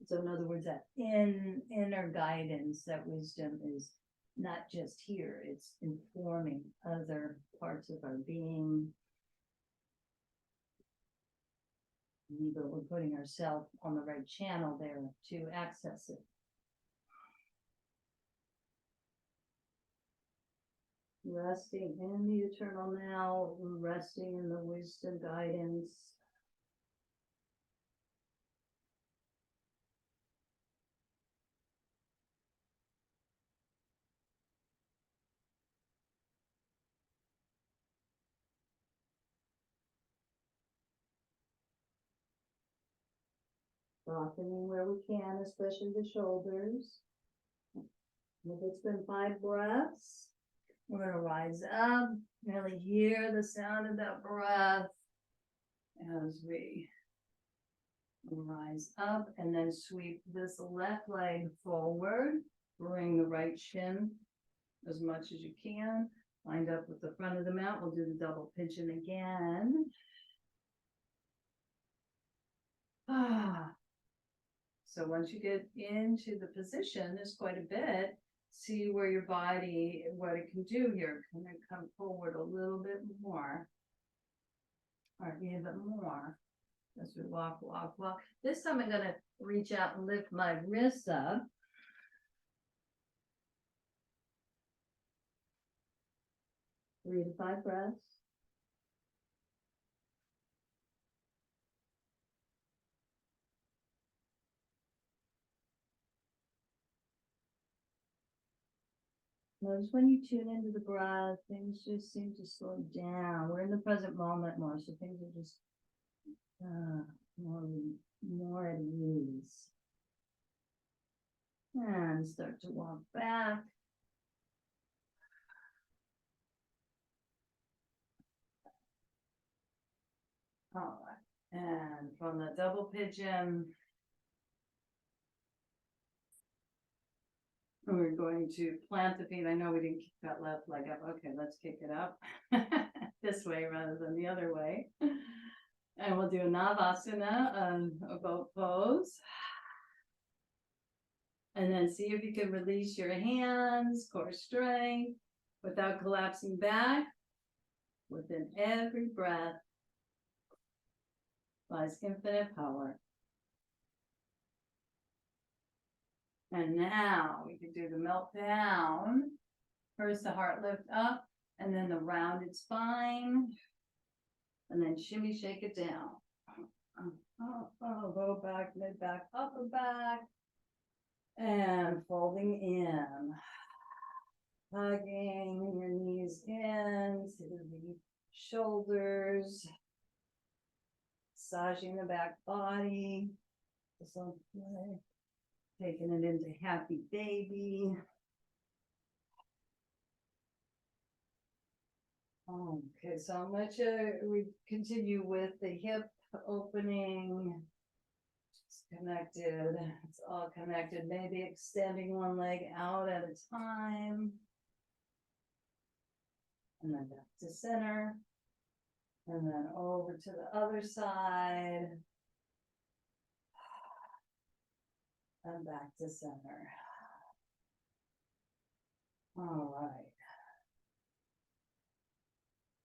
So in other words, that inner guidance, that wisdom is not just here, it's informing other parts of our being. But we're putting ourselves on the right channel there to access it. Resting in the eternal now, resting in the wisdom guidance. Softening where we can, especially the shoulders. If it's been 5 breaths, We're gonna rise up, really hear the sound of that breath as we rise up, and then sweep this left leg forward. Bring the right shin as much as you can. Lined up with the front of the mat. We'll do the double pigeon again. So once you get into the position, there's quite a bit. See where your body, what it can do here. Can it come forward a little bit more? Or even more. As we walk, walk, walk. This time I'm going to reach out and lift my wrists up. Three to five breaths. Notice when you tune into the breath, things just seem to slow down. We're in the present moment more, so things are just more at ease. And start to walk back. All right. And from the double pigeon, we're going to plant the feet. I know we didn't kick that left leg up. Okay, let's kick it up this way rather than the other way. And we'll do a Navasana, a boat pose. And then see if you can release your hands, core strength, without collapsing back. Within every breath lies infinite power. And now we can do the melt down. First the heart lift up, and then the rounded spine. And then shimmy, shake it down. Low back, mid back, upper back. And folding in. Hugging your knees in to the shoulders. Massaging the back body. Just like that. Taking it into happy baby. Okay, so I'm going to we continue with the hip opening. It's connected. It's all connected. Maybe extending one leg out at a time. And then back to center. And then over to the other side. And back to center. All right.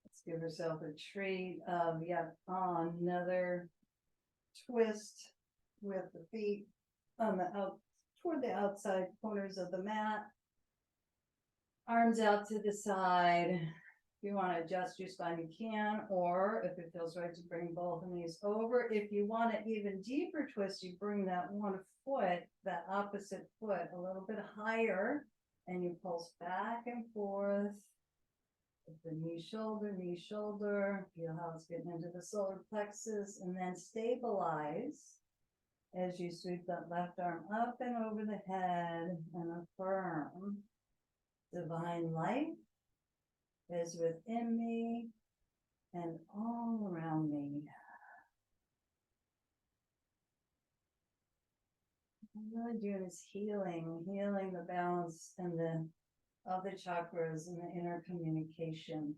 Let's give ourselves a treat of yet another twist with the feet on the toward the outside corners of the mat. Arms out to the side. If you want to adjust your spine, you can, or if it feels right to bring both knees over. If you want an even deeper twist, you bring that one foot, that opposite foot, a little bit higher, and you pulse back and forth. With the knee, shoulder. Feel how it's getting into the solar plexus, and then stabilize as you sweep that left arm up and over the head and affirm. Divine light is within me and all around me. What I'm really doing is healing the balance and of the chakras and the inner communication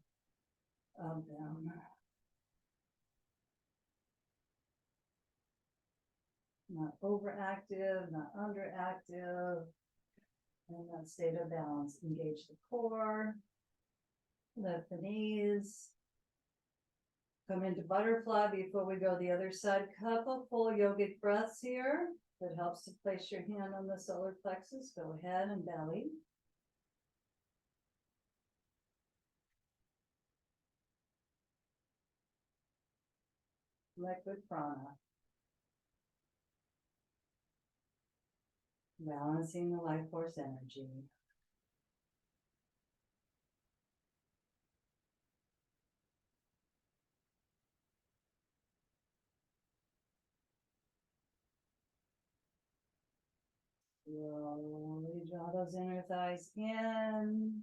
of them. Not overactive, not underactive. In that state of balance, engage the core, lift the knees, come into butterfly before we go the other side. Couple full yogic breaths here that helps to place your hand on the solar plexus. Go ahead and belly. Liquid prana. Balancing the life force energy. Slowly draw those inner thighs in.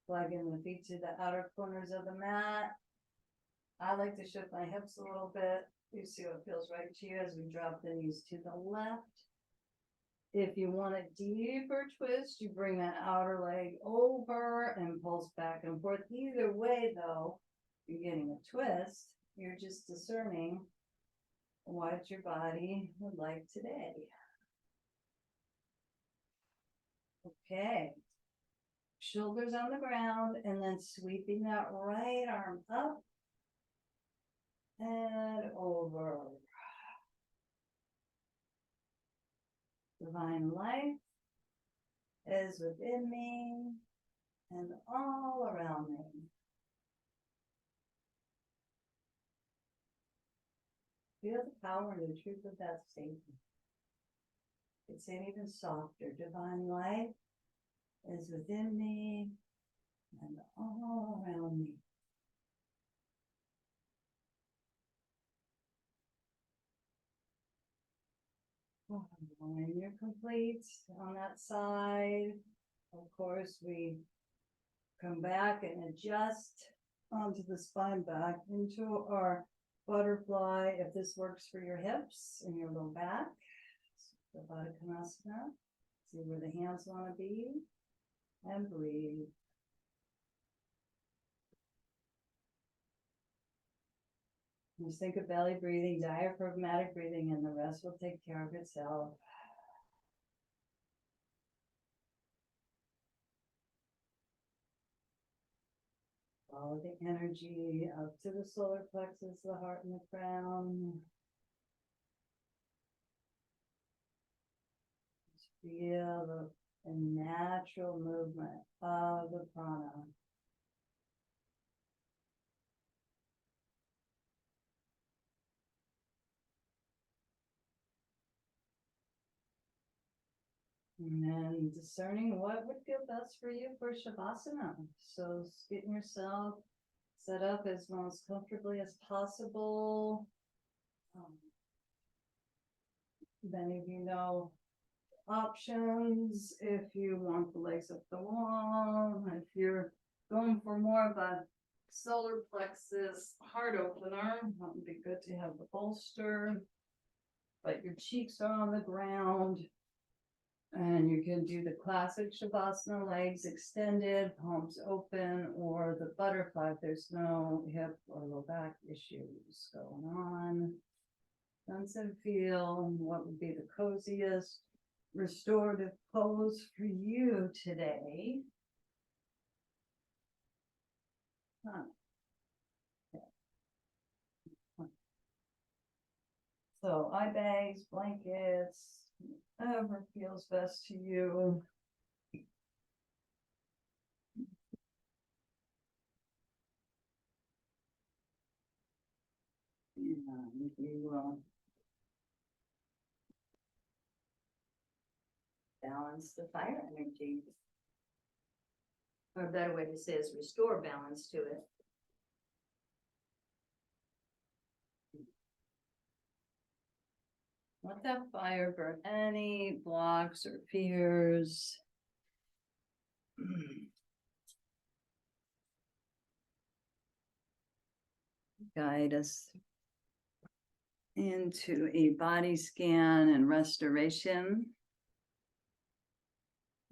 Plugging the feet to the outer corners of the mat. I like to shift my hips a little bit. You see what feels right to you as we drop the knees to the left. If you want a deeper twist, you bring that outer leg over and pulse back and forth. Either way, though, you're getting a twist. You're just discerning what your body would like today. Okay. Shoulders on the ground, and then sweeping that right arm up and over. Divine life is within me and all around me. Feel the power and the truth of that statement. It's even softer. Divine life is within me and all around me. When you're complete on that side, of course, we come back and adjust onto the spine back into our butterfly. If this works for your hips and your low back, the Baddha Konasana. See where the hands want to be and breathe. Just think of belly breathing, diaphragmatic breathing, and the rest will take care of itself. Follow the energy up to the solar plexus, the heart and the crown. Just feel the natural movement of the prana. And then discerning what would feel best for you for Shavasana. So getting yourself set up as most comfortably as possible. Many of you know options if you want the legs up the wall, if you're going for more of a solar plexus heart opener, that would be good to have the bolster, but your cheeks are on the ground. And you can do the classic Shavasana, legs extended, palms open, or the butterfly if there's no hip or low back issues going on. Sense and feel what would be the coziest restorative pose for you today. So eye bags, blankets, whatever feels best to you. And we will balance the fire energy. Or a better way to say is restore balance to it. Let that fire burn any blocks or fears. Guide us into a body scan and restoration.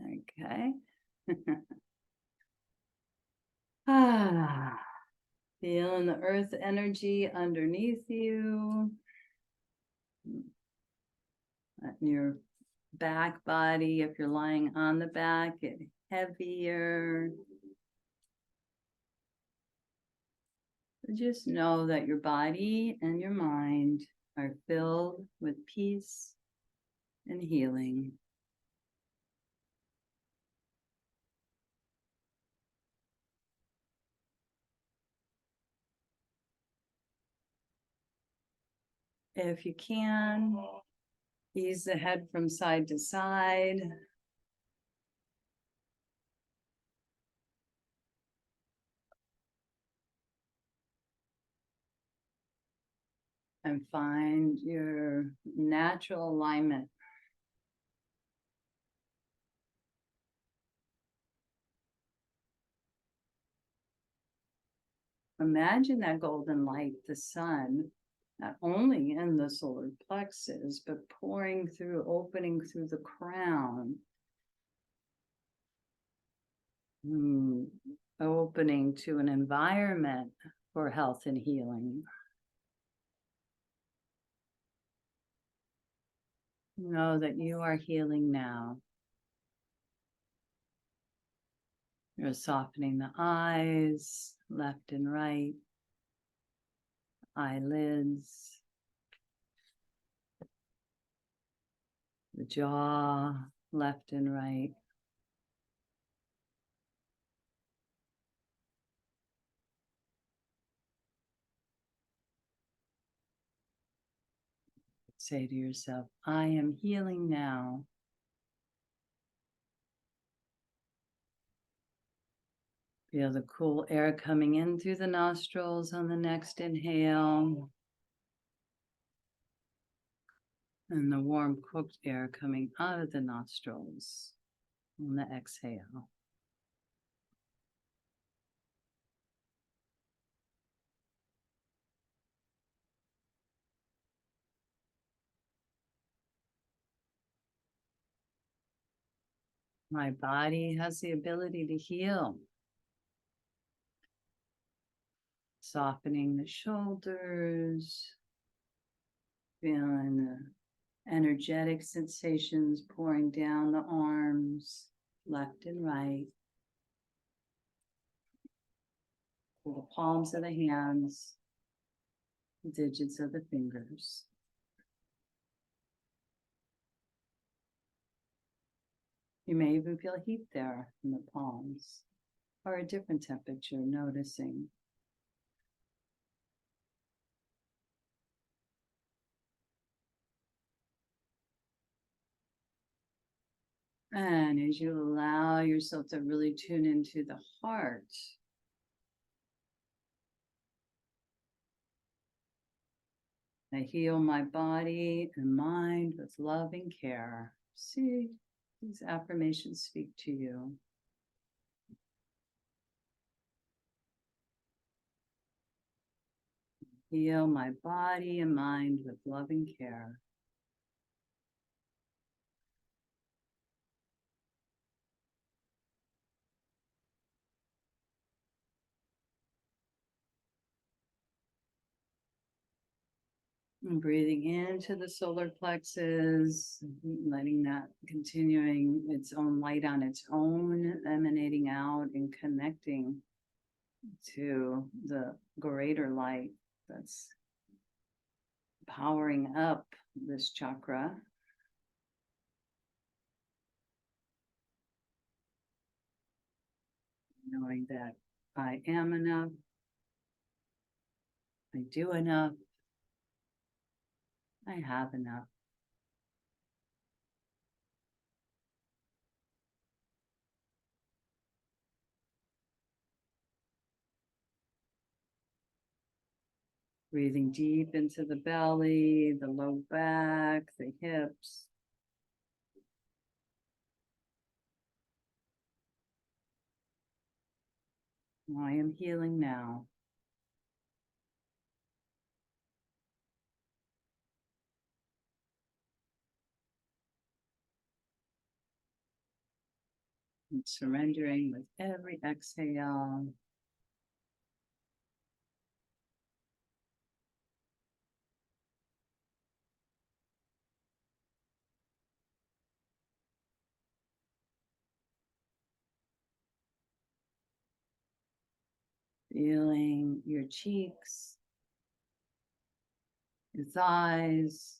Okay. Feeling the earth energy underneath you. Your back body, if you're lying on the back, get heavier. Just know that your body and your mind are filled with peace and healing. If you can, ease the head from side to side. And find your natural alignment. imagine that golden light, the sun, not only in the solar plexus, but pouring through, opening through the crown. Opening to an environment for health and healing. Know that you are healing now. You're softening the eyes, left and right, eyelids, the jaw, left and right. Say to yourself, I am healing now. Feel the cool air coming in through the nostrils on the next inhale. And the warm cooked air coming out of the nostrils on the exhale. My body has the ability to heal. Softening the shoulders, feeling the energetic sensations pouring down the arms, left and right, to the palms of the hands, digits of the fingers. You may even feel heat there in the palms, or a different temperature, noticing. And as you allow yourself to really tune into the heart, I heal my body and mind with love and care. See, these affirmations speak to you. Heal my body and mind with love and care. And breathing into the solar plexus, letting that continuing its own light on its own, emanating out and connecting to the greater light that's powering up this chakra. Knowing that I am enough, I do enough, I have enough. Breathing deep into the belly, the low back, the hips. I am healing now. And surrendering with every exhale. Feeling your cheeks, your thighs,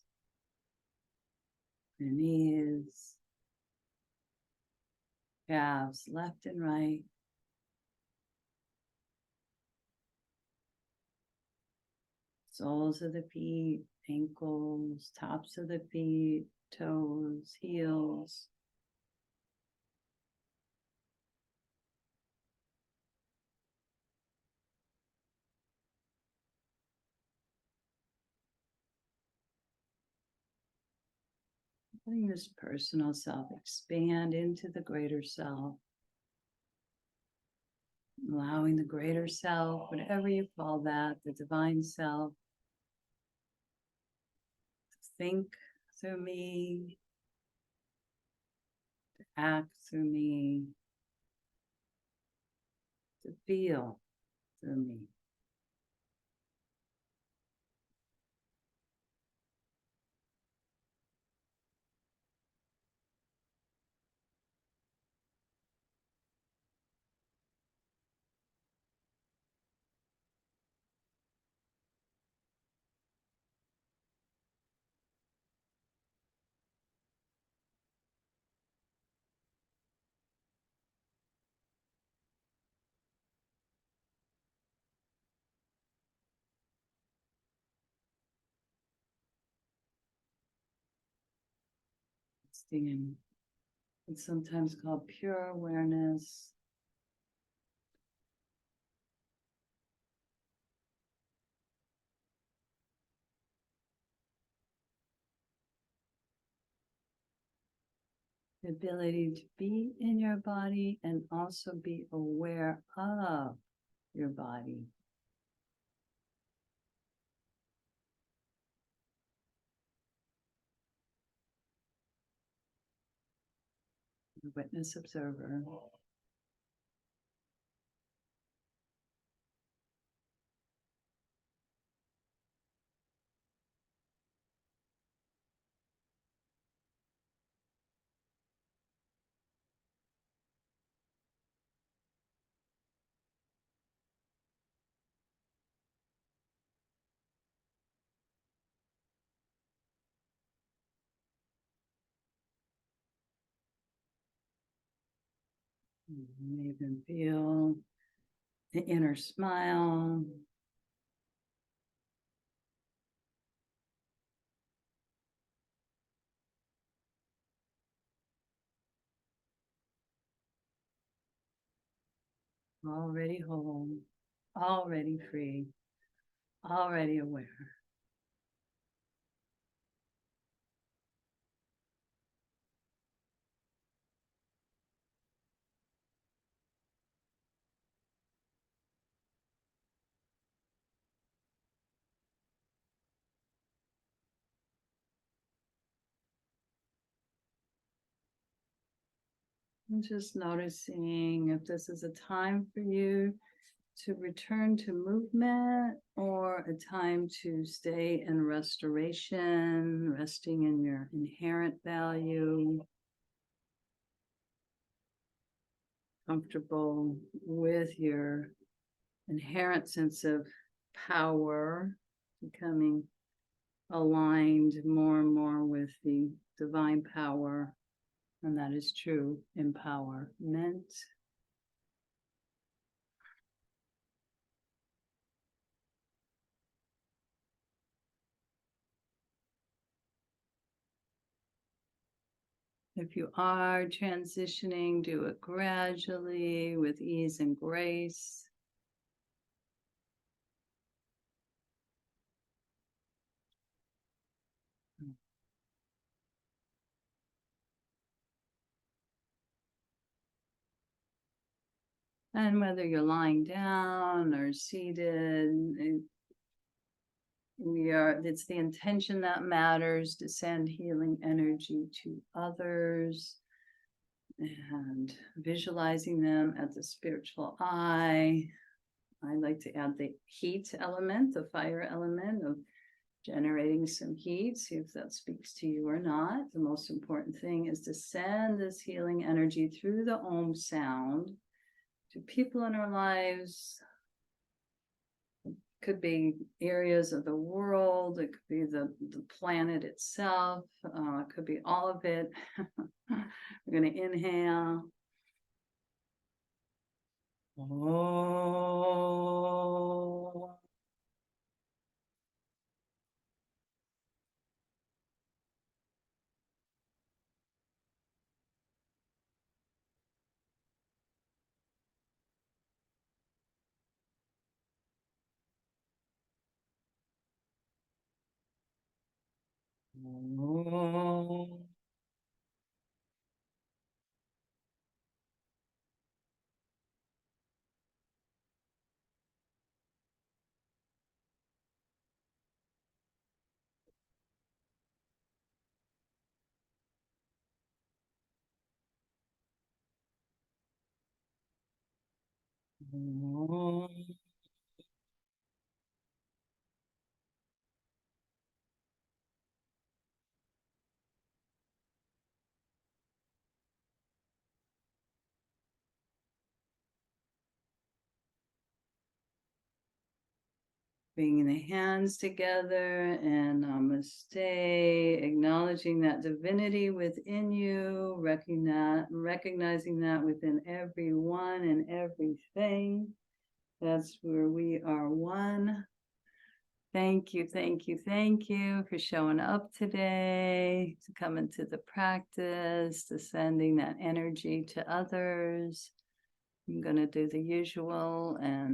your knees, calves left and right. Soles of the feet, ankles, tops of the feet, toes, heels. Letting this personal self expand into the greater self. allowing the greater self, whatever you call that, the divine self, to think through me, to act through me, to feel through me. Resting in, it's sometimes called pure awareness. The ability to be in your body and also be aware of your body. The witness observer. You may even feel the inner smile. Already whole, already free, already aware. And just noticing if this is a time for you to return to movement or a time to stay in restoration, resting in your inherent value, comfortable with your inherent sense of power, becoming aligned more and more with the divine power, and that is true empowerment. If you are transitioning, do it gradually with ease and grace. And whether you're lying down or seated, it's the intention that matters, to send healing energy to others and visualizing them at the spiritual eye. I like to add the heat element, the fire element of generating some heat, see if that speaks to you or not. The most important thing is to send this healing energy through the Om sound to people in our lives. It could be areas of the world, it could be the planet itself, it could be all of it. We're going to inhale. Oh. Oh. Bringing the hands together and namaste, acknowledging that divinity within you, recognizing that within everyone and everything. That's where we are one. Thank you, thank you, thank you for showing up today, to come into the practice, to sending that energy to others. I'm going to do the usual and